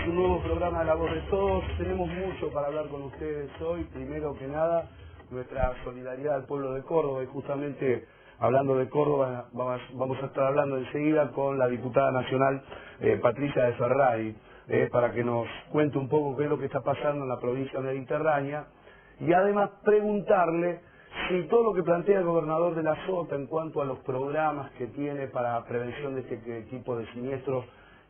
un nuevo programa de La Voz de Todos. Tenemos mucho para hablar con ustedes hoy. Primero que nada, nuestra solidaridad al pueblo de Córdoba, y justamente hablando de Córdoba vamos a estar hablando enseguida con la diputada nacional Patricia de Ferrari, para que nos cuente un poco qué es lo que está pasando en la provincia mediterránea, y además preguntarle si todo lo que plantea el gobernador de la Sota en cuanto a los programas que tiene para prevención de este tipo de siniestros,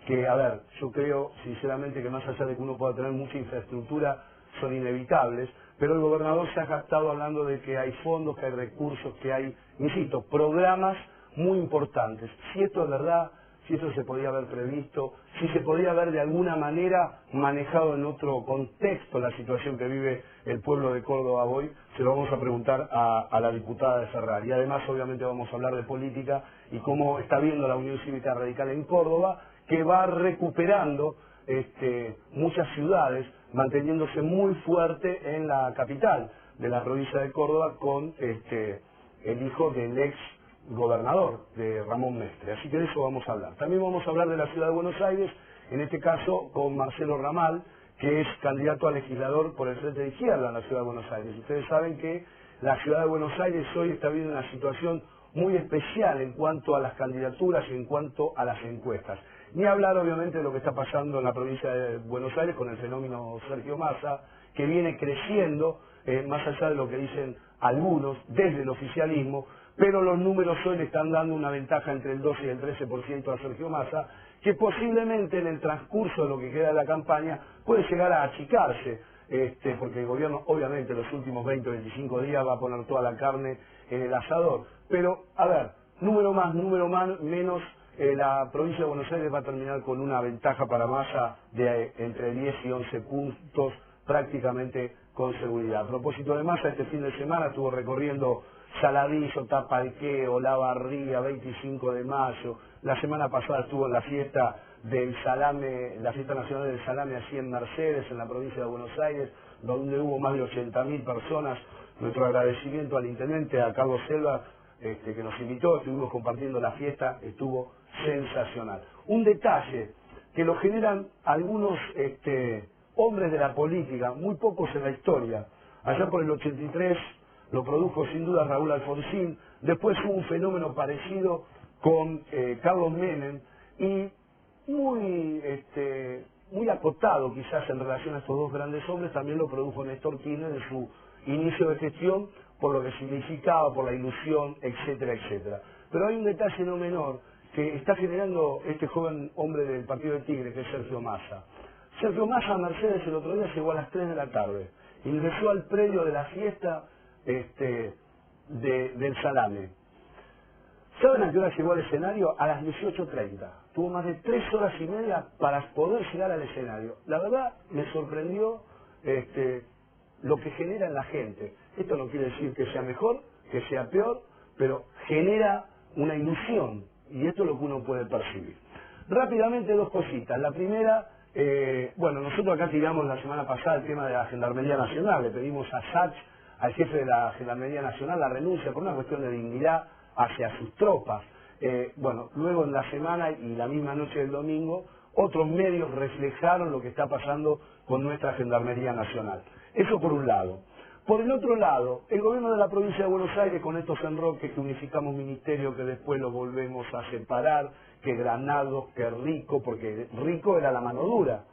que, a ver, yo creo sinceramente que más allá de que uno pueda tener mucha infraestructura, son inevitables, pero el gobernador se ha jactado hablando de que hay fondos, que hay recursos, que hay, insisto, programas muy importantes. Si esto es verdad, si eso se podía haber previsto, si se podía haber de alguna manera manejado en otro contexto la situación que vive el pueblo de Córdoba hoy, se lo vamos a preguntar a la diputada de Ferrari. Y además, obviamente, vamos a hablar de política y cómo está viendo la Unión Cívica Radical en Córdoba, que va recuperando muchas ciudades, manteniéndose muy fuerte en la capital de la provincia de Córdoba con el hijo del ex gobernador, de Ramón Mestre. Así que de eso vamos a hablar. También vamos a hablar de la ciudad de Buenos Aires, en este caso con Marcelo Ramal, que es candidato a legislador por el Frente de Izquierda en la ciudad de Buenos Aires. Ustedes saben que la ciudad de Buenos Aires hoy está viviendo una situación muy especial en cuanto a las candidaturas y en cuanto a las encuestas. Ni hablar obviamente de lo que está pasando en la provincia de Buenos Aires con el fenómeno Sergio Massa, que viene creciendo, más allá de lo que dicen algunos desde el oficialismo, pero los números hoy le están dando una ventaja entre el 12 y el 13% a Sergio Massa, que posiblemente en el transcurso de lo que queda de la campaña puede llegar a achicarse, porque el gobierno obviamente los últimos 20 o 25 días va a poner toda la carne en el asador. Pero, a ver, número menos, la provincia de Buenos Aires va a terminar con una ventaja para Massa de entre 10 y 11 puntos, prácticamente con seguridad. A propósito de Massa, este fin de semana estuvo recorriendo Saladillo, Tapalqué, Olavarría, 25 de mayo. La semana pasada estuvo en la fiesta del salame, la fiesta nacional del salame allí en Mercedes, en la provincia de Buenos Aires, donde hubo más de 80.000 personas. Nuestro agradecimiento al intendente, a Carlos Selva, que nos invitó, estuvimos compartiendo la fiesta, estuvo sensacional. Un detalle que lo generan algunos hombres de la política, muy pocos en la historia. Allá por el 83 lo produjo sin duda Raúl Alfonsín, después hubo un fenómeno parecido con Carlos Menem, y muy acotado quizás en relación a estos dos grandes hombres, también lo produjo Néstor Kirchner en su inicio de gestión, por lo que significaba, por la ilusión, etcétera, etcétera. Pero hay un detalle no menor que está generando este joven hombre del Partido del Tigre, que es Sergio Massa. Sergio Massa a Mercedes el otro día llegó a las 3 de la tarde, ingresó al predio de la fiesta del salame. ¿Saben a qué hora llegó al escenario? A las 18:30. Tuvo más de 3 horas y media para poder llegar al escenario. La verdad me sorprendió lo que genera en la gente. Esto no quiere decir que sea mejor, que sea peor, pero genera una ilusión, y esto es lo que uno puede percibir. Rápidamente, dos cositas. La primera, bueno, nosotros acá tiramos la semana pasada el tema de la Gendarmería Nacional. Le pedimos a Sachs, al jefe de la Gendarmería Nacional, la renuncia por una cuestión de dignidad hacia sus tropas. Bueno, luego en la semana y la misma noche del domingo, otros medios reflejaron lo que está pasando con nuestra Gendarmería Nacional. Eso por un lado. Por el otro lado, el gobierno de la provincia de Buenos Aires, con estos enroques que unificamos ministerio, que después lo volvemos a separar, que Granados, que Rico, porque Rico era la mano dura,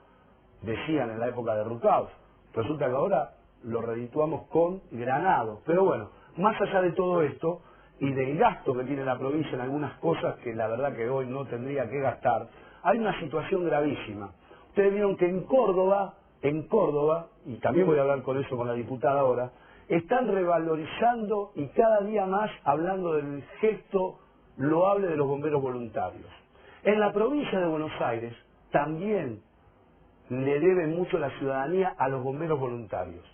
decían en la época de Rucauf. Resulta que ahora lo redituamos con Granados. Pero bueno, más allá de todo esto y del gasto que tiene la provincia en algunas cosas que la verdad que hoy no tendría que gastar, hay una situación gravísima. Ustedes vieron que en Córdoba, y también voy a hablar con eso con la diputada ahora, están revalorizando y cada día más hablando del gesto loable de los bomberos voluntarios. En la provincia de Buenos Aires también le debe mucho la ciudadanía a los bomberos voluntarios.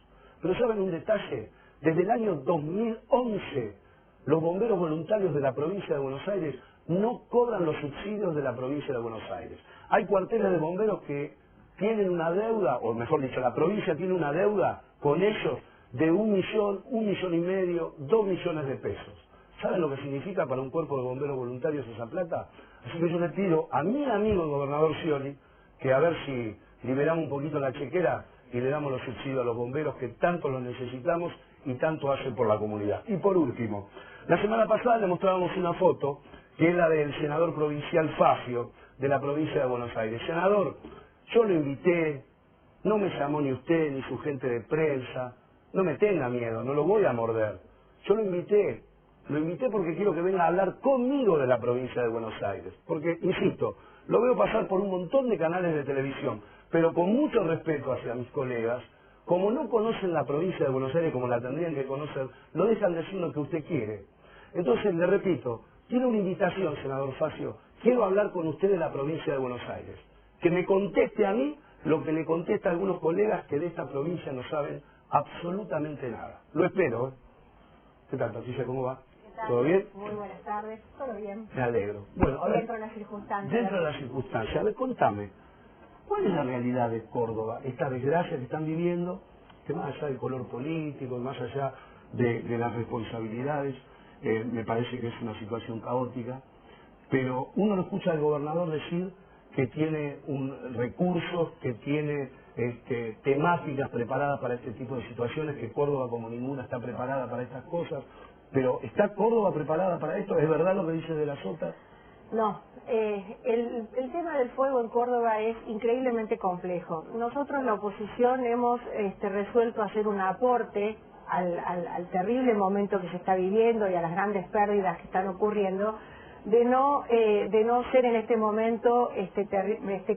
Pero ¿saben un detalle? Desde el año 2011, los bomberos voluntarios de la provincia de Buenos Aires no cobran los subsidios de la provincia de Buenos Aires. Hay cuarteles de bomberos que tienen una deuda, o mejor dicho, la provincia tiene una deuda con ellos de 1 millón, 1,5 millones, 2 millones de pesos. ¿Saben lo que significa para un cuerpo de bomberos voluntarios esa plata? Así que yo le pido a mi amigo el gobernador Scioli, que a ver si liberamos un poquito la chequera y le damos los subsidios a los bomberos que tanto los necesitamos y tanto hacen por la comunidad. Y por último, la semana pasada le mostrábamos una foto que es la del senador provincial Fafio de la provincia de Buenos Aires. Senador, yo lo invité, no me llamó ni usted ni su gente de prensa, no me tenga miedo, no lo voy a morder. Yo lo invité porque quiero que venga a hablar conmigo de la provincia de Buenos Aires. Porque, insisto, lo veo pasar por un montón de canales de televisión, pero con mucho respeto hacia mis colegas, como no conocen la provincia de Buenos Aires como la tendrían que conocer, lo dejan decir lo que usted quiere. Entonces, le repito, quiero una invitación, senador Fafio, quiero hablar con usted de la provincia de Buenos Aires. Que me conteste a mí lo que le contesta a algunos colegas que de esta provincia no saben absolutamente nada. Lo espero, ¿eh? ¿Qué tal, Patricia? ¿Cómo va? ¿Todo bien? Muy buenas tardes, todo bien. Me alegro. Bueno, a ver, dentro de las circunstancias. dentro de las circunstancias, a ver, contame, ¿cuál es la realidad de Córdoba? Esta desgracia que están viviendo, que más allá del color político, más allá de las responsabilidades, me parece que es una situación caótica, pero uno lo escucha al gobernador decir que tiene recursos, que tiene temáticas preparadas para este tipo de situaciones, que Córdoba como ninguna está preparada para estas cosas. Pero ¿está Córdoba preparada para esto? ¿Es verdad lo que dice de la Sota? No, el tema del fuego en Córdoba es increíblemente complejo. Nosotros, la oposición, hemos resuelto hacer un aporte al terrible momento que se está viviendo y a las grandes pérdidas que están ocurriendo, de no ser en este momento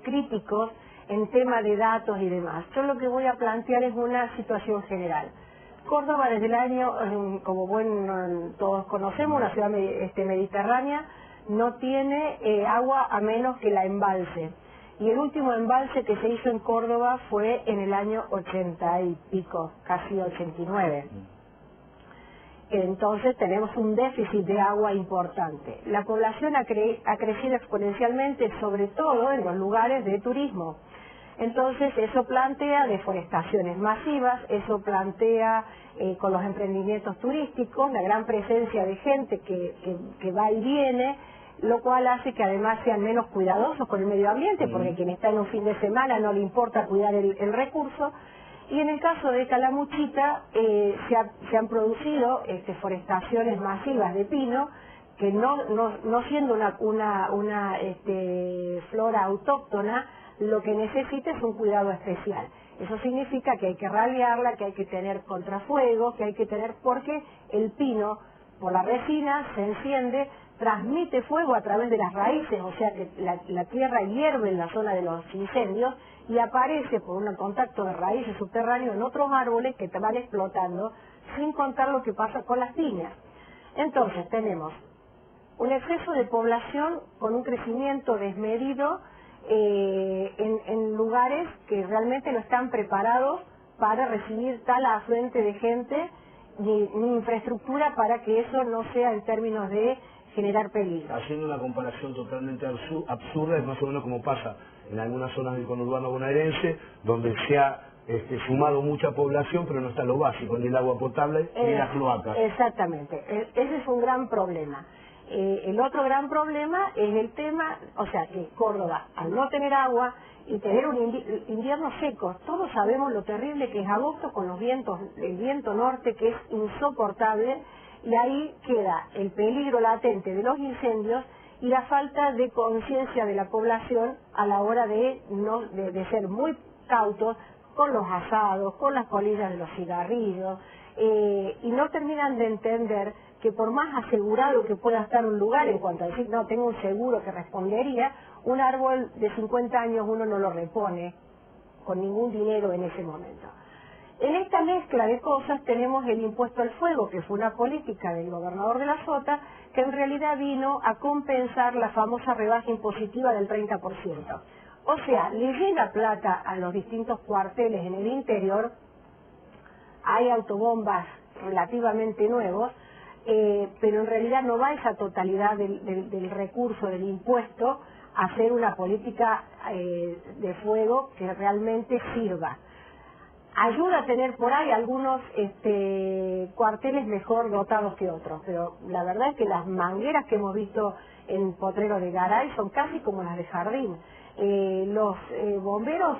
críticos en tema de datos y demás. Yo lo que voy a plantear es una situación general. Córdoba desde el año, como todos conocemos, una ciudad mediterránea, no tiene agua a menos que la embalse. Y el último embalse que se hizo en Córdoba fue en el año 80 y pico, casi 89. Entonces tenemos un déficit de agua importante. La población ha crecido exponencialmente, sobre todo en los lugares de turismo. Entonces eso plantea deforestaciones masivas, eso plantea con los emprendimientos turísticos la gran presencia de gente que va y viene, lo cual hace que además sean menos cuidadosos con el medio ambiente, porque quien está en un fin de semana no le importa cuidar el recurso. Y en el caso de Calamuchita se han producido forestaciones masivas de pino, que no siendo una flora autóctona, lo que necesita es un cuidado especial. Eso significa que hay que ralearla, que hay que tener contrafuegos, que hay que tener, porque el pino, por la resina, se enciende, transmite fuego a través de las raíces, o sea que la tierra hierve en la zona de los incendios y aparece por un contacto de raíces subterráneos en otros árboles que te van explotando, sin contar lo que pasa con las piñas. Entonces tenemos un exceso de población con un crecimiento desmedido en lugares que realmente no están preparados para recibir tal afluente de gente, ni infraestructura para que eso no sea en términos de generar peligro. Haciendo una comparación totalmente absurda, es más o menos como pasa en algunas zonas del conurbano bonaerense, donde se ha sumado mucha población, pero no está lo básico, ni el agua potable, ni las cloacas. Exactamente, ese es un gran problema. El otro gran problema es el tema, o sea que Córdoba, al no tener agua y tener un invierno seco, todos sabemos lo terrible que es agosto con los vientos, el viento norte que es insoportable, y ahí queda el peligro latente de los incendios y la falta de conciencia de la población a la hora de ser muy cautos con los asados, con las colillas de los cigarrillos, y no terminan de entender que por más asegurado que pueda estar un lugar, en cuanto a decir, no, tengo un seguro que respondería, un árbol de 50 años uno no lo repone con ningún dinero en ese momento. En esta mezcla de cosas tenemos el impuesto al fuego, que fue una política del gobernador de la Sota, que en realidad vino a compensar la famosa rebaja impositiva del 30%. O sea, le llega plata a los distintos cuarteles en el interior, hay autobombas relativamente nuevos, pero en realidad no va esa totalidad del recurso del impuesto a hacer una política de fuego que realmente sirva. Ayuda a tener por ahí algunos cuarteles mejor dotados que otros, pero la verdad es que las mangueras que hemos visto en Potrero de Garay son casi como las de Jardín. los bomberos,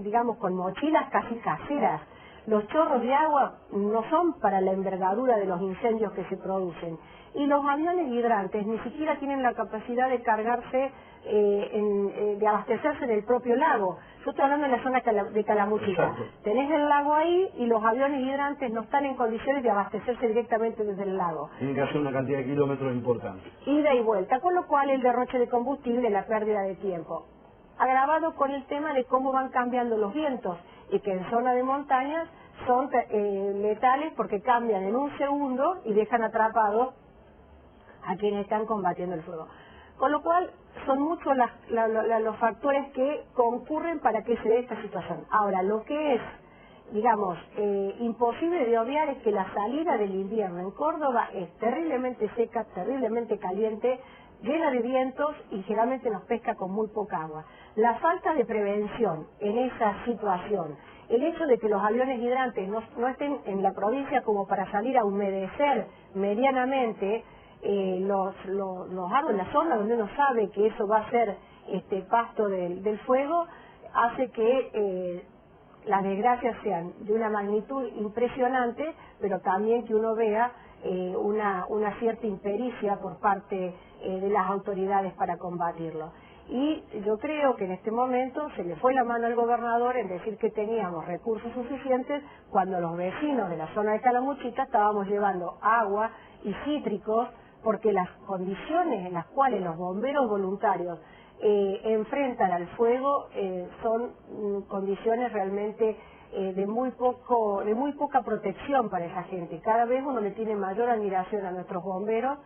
digamos, con mochilas casi caseras. Los chorros de agua no son para la envergadura de los incendios que se producen. Y los aviones hidrantes ni siquiera tienen la capacidad de cargarse, de abastecerse en el propio lago. Yo estoy hablando de la zona de Calamuchita. Exacto. Tenés el lago ahí y los aviones hidrantes no están en condiciones de abastecerse directamente desde el lago. Tienen que hacer una cantidad de kilómetros importante. Ida y vuelta, con lo cual el derroche de combustible, la pérdida de tiempo. Agravado con el tema de cómo van cambiando los vientos y que en zona de montañas son letales porque cambian en un segundo y dejan atrapados a quienes están combatiendo el fuego. Con lo cual son muchos los factores que concurren para que se dé esta situación. Ahora, lo que es, digamos, imposible de obviar es que la salida del invierno en Córdoba es terriblemente seca, terriblemente caliente, llena de vientos y generalmente nos pesca con muy poca agua. La falta de prevención en esa situación, el hecho de que los aviones hidrantes no estén en la provincia como para salir a humedecer medianamente los árboles, la zona donde uno sabe que eso va a ser pasto del fuego, hace que las desgracias sean de una magnitud impresionante, pero también que uno vea una cierta impericia por parte de las autoridades para combatirlo. Y yo creo que en este momento se le fue la mano al gobernador en decir que teníamos recursos suficientes cuando los vecinos de la zona de Calamuchita estábamos llevando agua y cítricos, porque las condiciones en las cuales los bomberos voluntarios enfrentan al fuego son condiciones realmente de muy poca protección para esa gente. Cada vez uno le tiene mayor admiración a nuestros bomberos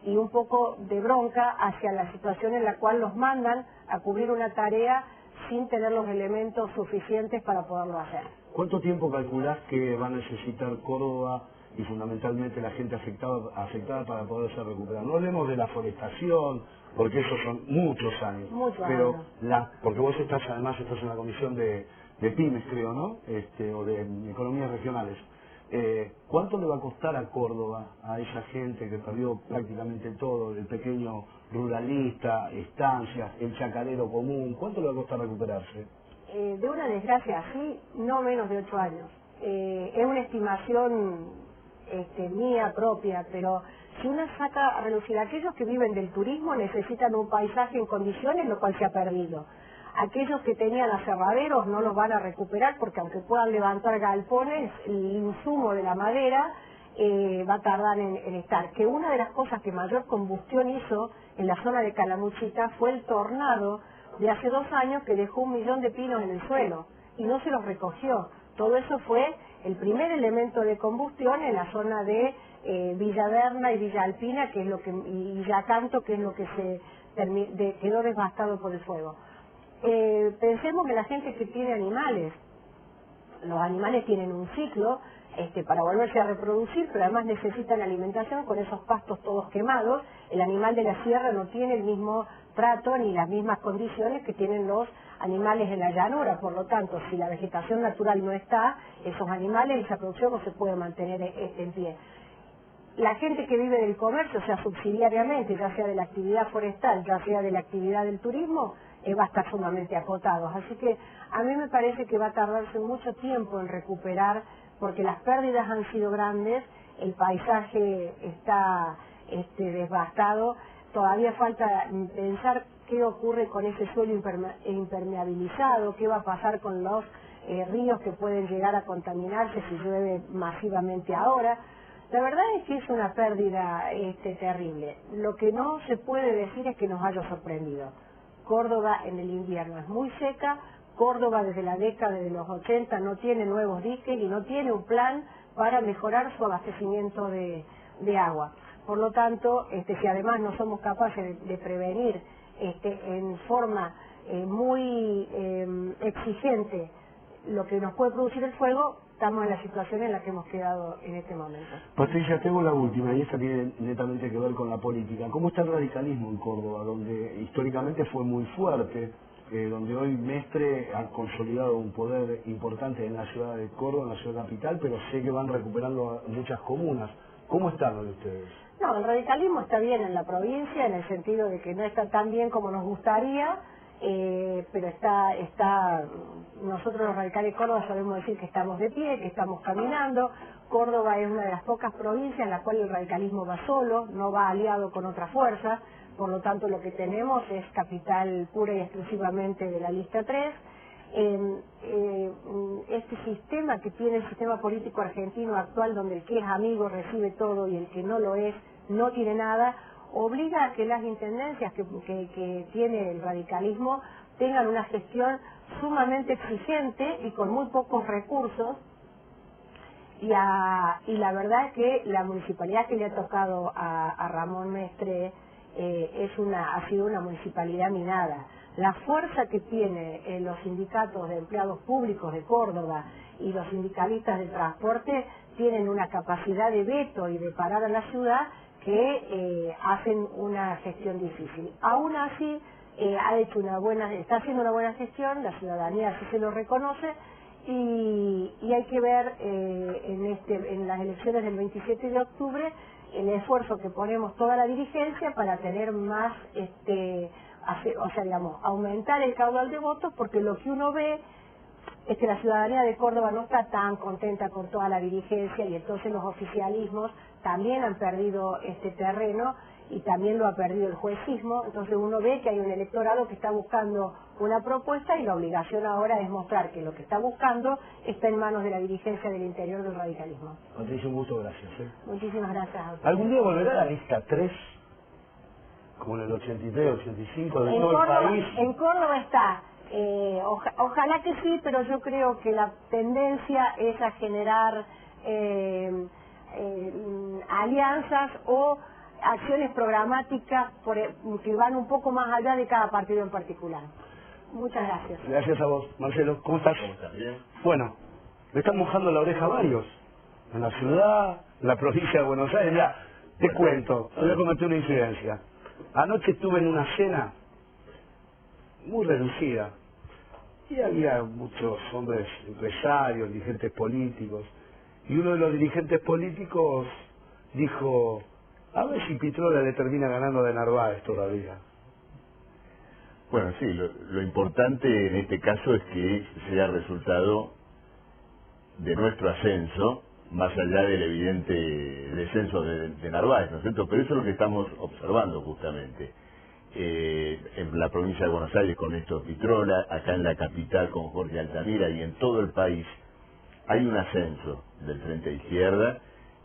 y un poco de bronca hacia la situación en la cual los mandan a cubrir una tarea sin tener los elementos suficientes para poderlo hacer. ¿Cuánto tiempo calculás que va a necesitar Córdoba y fundamentalmente la gente afectada para poderse recuperar? No hablemos de la forestación, porque esos son muchos años. Pero porque vos además estás en la comisión de pymes, creo, ¿no? O de economías regionales. ¿Cuánto le va a costar a Córdoba, a esa gente que perdió prácticamente todo, el pequeño ruralista, estancias, el chacarero común? ¿Cuánto le va a costar recuperarse? De una desgracia así, no menos de 8 años. Es una estimación mía propia, pero si uno saca a relucir, aquellos que viven del turismo necesitan un paisaje en condiciones, lo cual se ha perdido. Aquellos que tenían aserraderos no los van a recuperar porque aunque puedan levantar galpones, el insumo de la madera va a tardar en estar. Que una de las cosas que mayor combustión hizo en la zona de Calamuchita fue el tornado de hace 2 años que dejó 1 millón de pinos en el suelo y no se los recogió. Todo eso fue el primer elemento de combustión en la zona de Villaverna y Villa Alpina, que es lo que, y Villacanto, que es lo que quedó devastado por el fuego. Pensemos que la gente que tiene animales, los animales tienen un ciclo para volverse a reproducir, pero además necesitan alimentación con esos pastos todos quemados. El animal de la sierra no tiene el mismo trato ni las mismas condiciones que tienen los animales en la llanura, por lo tanto, si la vegetación natural no está, esos animales, esa producción no se puede mantener en pie. La gente que vive del comercio, o sea, subsidiariamente, ya sea de la actividad forestal, ya sea de la actividad del turismo, va a estar sumamente acotados. Así que a mí me parece que va a tardarse mucho tiempo en recuperar, porque las pérdidas han sido grandes, el paisaje está devastado, todavía falta pensar qué ocurre con ese suelo impermeabilizado, qué va a pasar con los ríos que pueden llegar a contaminarse si llueve masivamente ahora. La verdad es que es una pérdida terrible. Lo que no se puede decir es que nos haya sorprendido. Córdoba en el invierno es muy seca, Córdoba desde la década de los 80 no tiene nuevos diques y no tiene un plan para mejorar su abastecimiento de agua. Por lo tanto, si además no somos capaces de prevenir en forma muy exigente lo que nos puede producir el fuego, estamos en la situación en la que hemos quedado en este momento. Patricia, tengo la última, y esta tiene netamente que ver con la política. ¿Cómo está el radicalismo en Córdoba, donde históricamente fue muy fuerte, donde hoy Mestre ha consolidado un poder importante en la ciudad de Córdoba, en la ciudad capital, pero sé que van recuperando muchas comunas? ¿Cómo están lo de ustedes? No, el radicalismo está bien en la provincia, en el sentido de que no está tan bien como nos gustaría, pero nosotros los radicales de Córdoba sabemos decir que estamos de pie, que estamos caminando. Córdoba es una de las pocas provincias en la cual el radicalismo va solo, no va aliado con otra fuerza, por lo tanto lo que tenemos es capital pura y exclusivamente de la lista 3. Este sistema que tiene el sistema político argentino actual, donde el que es amigo recibe todo y el que no lo es no tiene nada, obliga a que las intendencias que tiene el radicalismo tengan una gestión sumamente exigente y con muy pocos recursos, y la verdad es que la municipalidad que le ha tocado a Ramón Mestre ha sido una municipalidad minada. La fuerza que tiene los sindicatos de empleados públicos de Córdoba y los sindicalistas del transporte tienen una capacidad de veto y de parar a la ciudad que hacen una gestión difícil. Aún así, está haciendo una buena gestión, la ciudadanía así se lo reconoce, y hay que ver en las elecciones del 27 de octubre el esfuerzo que ponemos toda la dirigencia para tener más, aumentar el caudal de votos, porque lo que uno ve es que la ciudadanía de Córdoba no está tan contenta con toda la dirigencia, y entonces los oficialismos también han perdido este terreno y también lo ha perdido el juecismo. Entonces uno ve que hay un electorado que está buscando una propuesta, y la obligación ahora es mostrar que lo que está buscando está en manos de la dirigencia del interior del radicalismo. Patricia, un gusto, gracias. Muchísimas gracias a usted. ¿Algún día volverá la lista 3? Como en el 83, 85, de todo el país. En Córdoba está. Ojalá que sí, pero yo creo que la tendencia es a generar alianzas o acciones programáticas que van un poco más allá de cada partido en particular. Muchas gracias. Gracias a vos, Marcelo. ¿Cómo estás? ¿Cómo estás? Bien. Bueno, le están mojando la oreja a varios. En la ciudad, en la provincia de Buenos Aires. Mira, te cuento, voy a cometer una incidencia. Anoche estuve en una cena muy reducida, y había muchos hombres empresarios, dirigentes políticos, y uno de los dirigentes políticos dijo: a ver si Pitrola le termina ganando de Narváez todavía. Bueno, sí, lo importante en este caso es que sea resultado de nuestro ascenso, más allá del evidente descenso de Narváez, ¿no es cierto? Pero eso es lo que estamos observando justamente. En la provincia de Buenos Aires con Néstor Pitrola, acá en la capital con Jorge Altamira, y en todo el país hay un ascenso del Frente de Izquierda.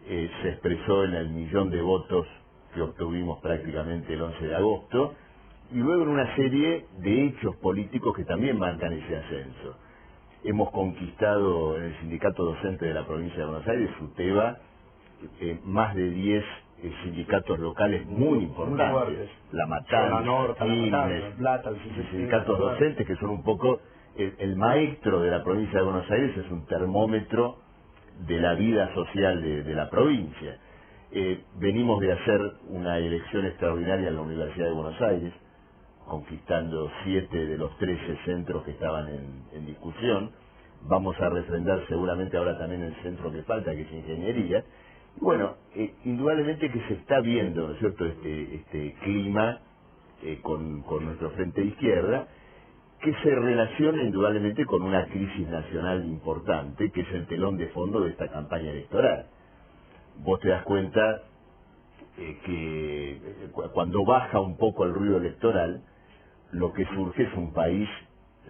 Se expresó en el 1.000.000 de votos que obtuvimos prácticamente el 11 de agosto, y luego en una serie de hechos políticos que también marcan ese ascenso. Hemos conquistado en el sindicato docente de la provincia de Buenos Aires, SUTEBA, más de 10 sindicatos locales muy importantes, La Matanza, Quilmes, los sindicatos docentes, que son un poco el maestro de la provincia de Buenos Aires, es un termómetro de la vida social de la provincia. Venimos de hacer una elección extraordinaria en la Universidad de Buenos Aires, conquistando 7 de los 13 centros que estaban en discusión. Vamos a refrendar seguramente ahora también el centro que falta, que es Ingeniería. Y bueno, indudablemente que se está viendo, ¿no es cierto?, este clima con nuestro Frente de Izquierda, que se relaciona indudablemente con una crisis nacional importante, que es el telón de fondo de esta campaña electoral. Vos te das cuenta que cuando baja un poco el ruido electoral, lo que surge es un país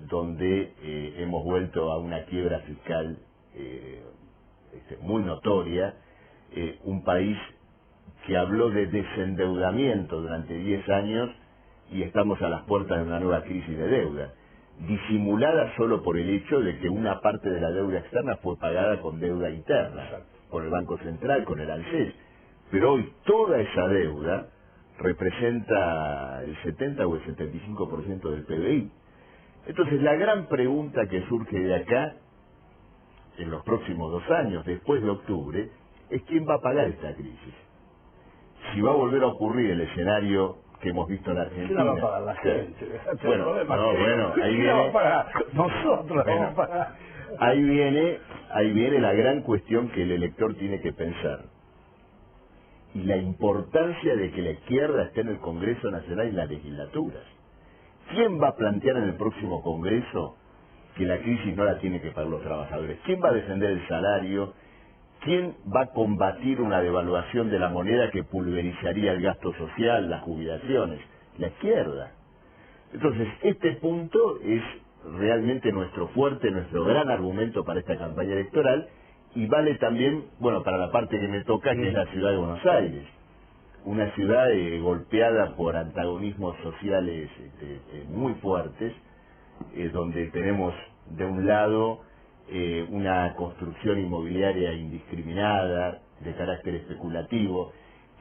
donde hemos vuelto a una quiebra fiscal muy notoria, un país que habló de desendeudamiento durante 10 años y estamos a las puertas de una nueva crisis de deuda, disimulada solo por el hecho de que una parte de la deuda externa fue pagada con deuda interna, por el Banco Central, con el ANSES, pero hoy toda esa deuda representa el 70 o el 75% del PBI. Entonces la gran pregunta que surge de acá, en los próximos 2 años, después de octubre, es quién va a pagar esta crisis. Si va a volver a ocurrir el escenario que hemos visto en Argentina. ¿Quién la va a pagar? La gente. Ahí viene. Nosotros. Bueno, ahí viene la gran cuestión que el elector tiene que pensar. Y la importancia de que la izquierda esté en el Congreso Nacional y las legislaturas. ¿quién va a plantear en el próximo Congreso que la crisis no la tiene que pagar los trabajadores? ¿Quién va a defender el salario? ¿Quién va a combatir una devaluación de la moneda que pulverizaría el gasto social, las jubilaciones? La izquierda. Entonces, este punto es realmente nuestro fuerte, nuestro gran argumento para esta campaña electoral, y vale también, bueno, para la parte que me toca, que es la ciudad de Buenos Aires. Una ciudad golpeada por antagonismos sociales muy fuertes, donde tenemos de un lado una construcción inmobiliaria indiscriminada, de carácter especulativo,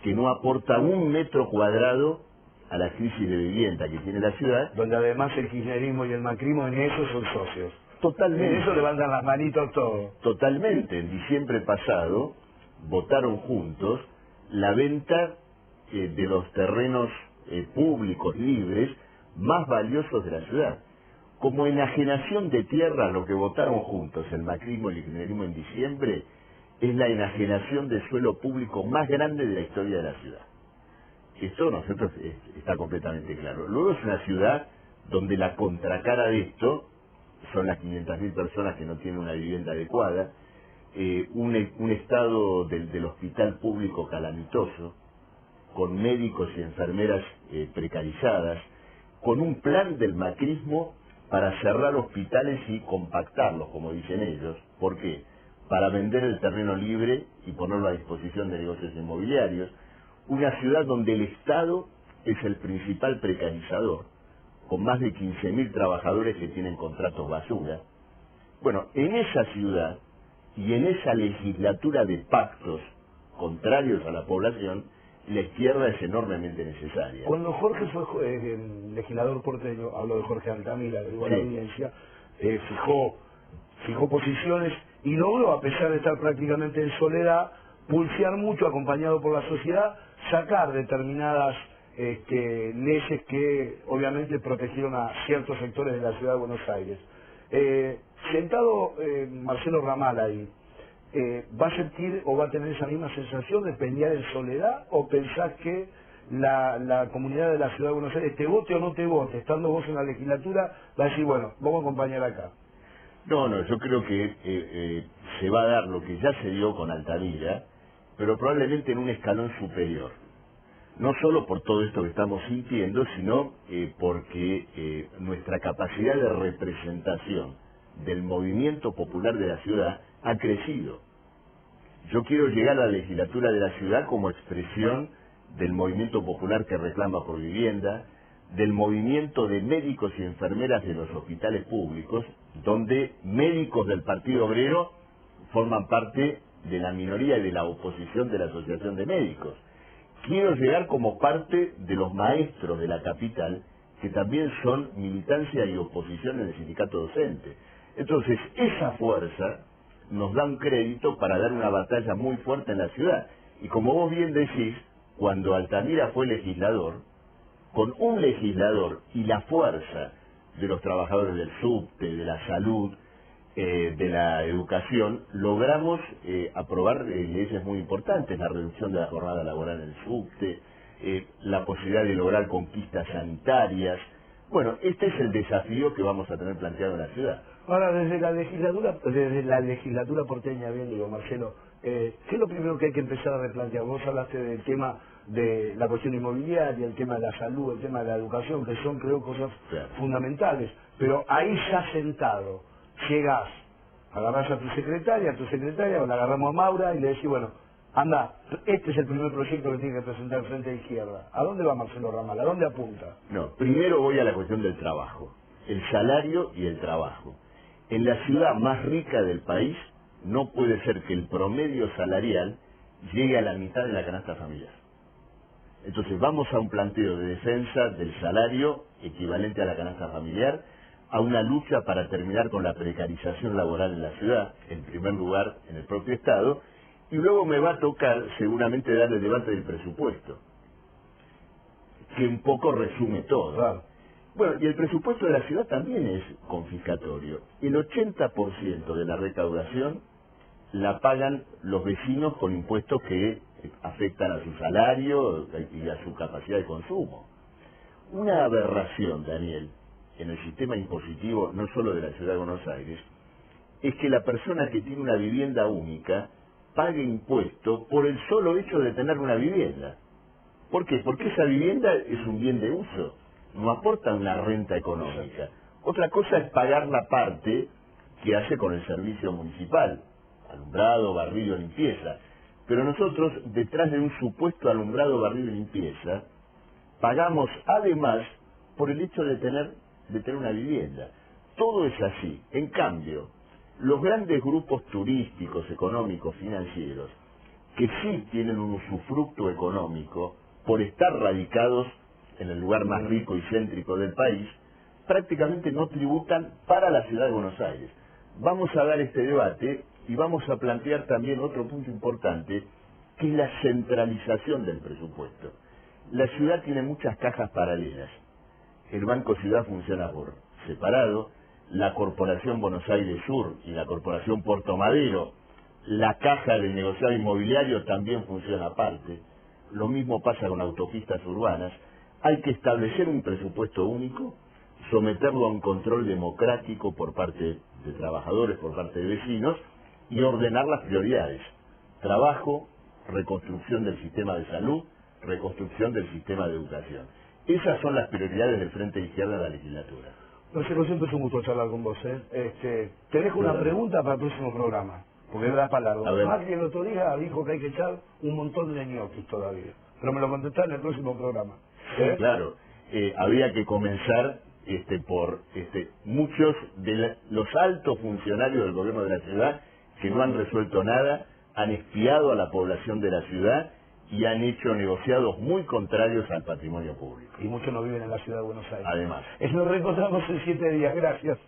que no aporta un metro cuadrado a la crisis de vivienda que tiene la ciudad. Donde además el kirchnerismo y el macrismo en eso son socios. Totalmente. En eso levantan las manitos todos. Totalmente. En diciembre pasado votaron juntos la venta de los terrenos públicos libres más valiosos de la ciudad. Como enajenación de tierra, lo que votaron juntos el macrismo y el kirchnerismo en diciembre es la enajenación de suelo público más grande de la historia de la ciudad. Esto nosotros está completamente claro. Luego es una ciudad donde la contracara de esto son las 500.000 personas que no tienen una vivienda adecuada, un estado del hospital público calamitoso, con médicos y enfermeras precarizadas, con un plan del macrismo para cerrar hospitales y compactarlos, como dicen ellos. ¿Por qué? Para vender el terreno libre y ponerlo a disposición de negocios inmobiliarios. Una ciudad donde el Estado es el principal precarizador, con más de 15.000 trabajadores que tienen contratos basura. Bueno, en esa ciudad y en esa legislatura de pactos contrarios a la población, la izquierda es enormemente necesaria. Cuando Jorge fue legislador porteño, hablo de Jorge Altamira, de igual audiencia, fijó posiciones y logró, a pesar de estar prácticamente en soledad, pulsear mucho, acompañado por la sociedad, sacar determinadas leyes que obviamente protegieron a ciertos sectores de la ciudad de Buenos Aires. Sentado Marcelo Ramal ahí, ¿va a sentir o va a tener esa misma sensación de pelear en soledad, o pensás que la comunidad de la ciudad de Buenos Aires, te vote o no te vote, estando vos en la legislatura, va a decir, bueno, vamos a acompañar acá? No, yo creo que se va a dar lo que ya se dio con Altamira, pero probablemente en un escalón superior. No solo por todo esto que estamos sintiendo, sino porque nuestra capacidad de representación del movimiento popular de la ciudad ha crecido. Yo quiero llegar a la legislatura de la ciudad como expresión del movimiento popular que reclama por vivienda, del movimiento de médicos y enfermeras de los hospitales públicos, donde médicos del Partido Obrero forman parte de la minoría y de la oposición de la Asociación de Médicos. Quiero llegar como parte de los maestros de la capital, que también son militancia y oposición en el sindicato docente. Entonces, esa fuerza nos da un crédito para dar una batalla muy fuerte en la ciudad. Y como vos bien decís, cuando Altamira fue legislador, con un legislador y la fuerza de los trabajadores del subte, de la salud, de la educación, logramos aprobar leyes muy importantes, la reducción de la jornada laboral en el subte, la posibilidad de lograr conquistas sanitarias. Bueno, este es el desafío que vamos a tener planteado en la ciudad. Ahora, desde la legislatura porteña, bien digo, Marcelo, ¿qué es lo primero que hay que empezar a replantear? Vos hablaste del tema de la cuestión inmobiliaria, el tema de la salud, el tema de la educación, que son, creo, cosas fundamentales, pero ahí ya sentado, llegás, agarrás a tu secretaria, o la agarramos a Maura y le decís, bueno, anda, este es el primer proyecto que tiene que presentar el Frente de Izquierda. ¿A dónde va Marcelo Ramal? ¿A dónde apunta? No, primero voy a la cuestión del trabajo, el salario y el trabajo. En la ciudad más rica del país no puede ser que el promedio salarial llegue a la mitad de la canasta familiar. Entonces vamos a un planteo de defensa del salario equivalente a la canasta familiar, a una lucha para terminar con la precarización laboral en la ciudad, en primer lugar en el propio Estado, y luego me va a tocar seguramente dar el debate del presupuesto, que un poco resume todo. Claro. Bueno, y el presupuesto de la ciudad también es confiscatorio. El 80% de la recaudación la pagan los vecinos con impuestos que afectan a su salario y a su capacidad de consumo. una aberración, Daniel, en el sistema impositivo, no solo de la Ciudad de Buenos Aires, es que la persona que tiene una vivienda única pague impuesto por el solo hecho de tener una vivienda. ¿Por qué? Porque esa vivienda es un bien de uso, no aporta una renta económica. Otra cosa es pagar la parte que hace con el servicio municipal, alumbrado, barrido, limpieza. Pero nosotros, detrás de un supuesto alumbrado, barrido y limpieza, pagamos además por el hecho de tener una vivienda. Todo es así. En cambio, los grandes grupos turísticos, económicos, financieros, que sí tienen un usufructo económico por estar radicados en el lugar más rico y céntrico del país, prácticamente no tributan para la Ciudad de Buenos Aires. Vamos a dar este debate y vamos a plantear también otro punto importante, que es la centralización del presupuesto. La ciudad tiene muchas cajas paralelas. El Banco Ciudad funciona por separado, la Corporación Buenos Aires Sur y la Corporación Puerto Madero, la Caja del Negociado Inmobiliario también funciona aparte. Lo mismo pasa con autopistas urbanas. Hay que establecer un presupuesto único, someterlo a un control democrático por parte de trabajadores, por parte de vecinos, y ordenar las prioridades. Trabajo, reconstrucción del sistema de salud, reconstrucción del sistema de educación. Esas son las prioridades del Frente de Izquierda de la legislatura. No sé, siempre es un gusto charlar con vos, te dejo una pregunta para el próximo programa, porque da para largo. Macri el otro día dijo que hay que echar un montón de ñoquis todavía, pero me lo contestás en el próximo programa. Sí, claro. Habría que comenzar por muchos de los altos funcionarios del gobierno de la ciudad que no han resuelto nada, han espiado a la población de la ciudad y han hecho negociados muy contrarios al patrimonio público. Y muchos no viven en la Ciudad de Buenos Aires. Además. Nos reencontramos en 7 días. Gracias.